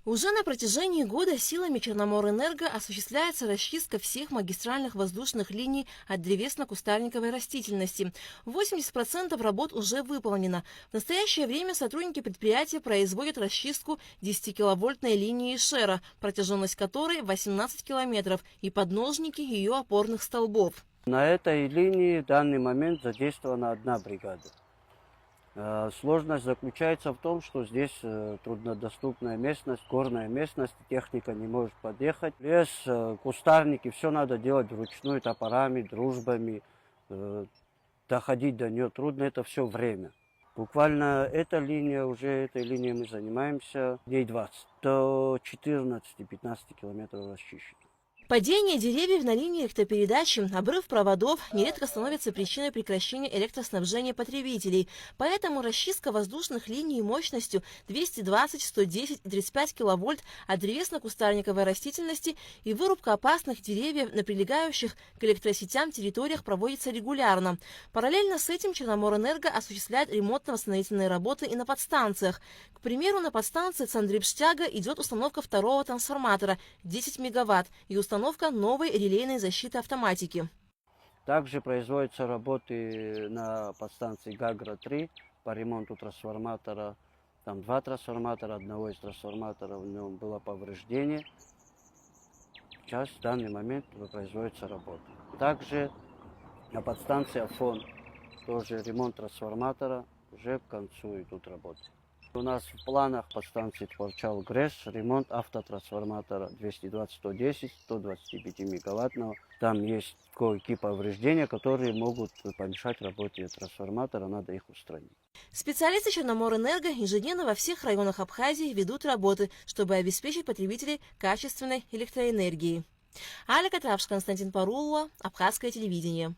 Уже на протяжении года силами Черноморэнерго осуществляется расчистка всех магистральных воздушных линий от древесно-кустарниковой растительности. 80% работ уже выполнено. В настоящее время сотрудники предприятия производят расчистку 10-киловольтной линии ШЭРа, протяженность которой 18 километров, и подножники ее опорных столбов. На этой линии в данный момент задействована одна бригада. Сложность заключается в том, что здесь труднодоступная местность, горная местность, техника не может подъехать. Лес, кустарники, все надо делать вручную, топорами, дружбами. Доходить до нее трудно, это все время. Буквально эта линия, уже этой линией мы занимаемся дней 20. До 14-15 километров расчищено. Падение деревьев на линии электропередачи, обрыв проводов нередко становится причиной прекращения электроснабжения потребителей. Поэтому расчистка воздушных линий мощностью 220, 110 и 35 киловольт от древесно-кустарниковой растительности и вырубка опасных деревьев на прилегающих к электросетям территориях проводится регулярно. Параллельно с этим Черноморэнерго осуществляет ремонтно-восстановительные работы и на подстанциях. К примеру, на подстанции Цандрипштяга идет установка второго трансформатора 10 мегаватт и установка новой релейной защиты автоматики. Также производятся работы на подстанции Гагра-3 по ремонту трансформатора. Там 2 трансформатора, одного из трансформаторов в нем было повреждение. Сейчас в данный момент производится работа. Также на подстанции Афон тоже ремонт трансформатора, уже к концу идут работы. У нас в планах подстанции Творчал-Грэс ремонт автотрансформатора 220-110, 125 мегаваттного. Там есть кое-какие повреждения, которые могут помешать работе трансформатора, надо их устранить. Специалисты Черноморэнерго ежедневно во всех районах Абхазии ведут работы, чтобы обеспечить потребителей качественной электроэнергией. Аля Катравш, Константин Парулова, Абхазское телевидение.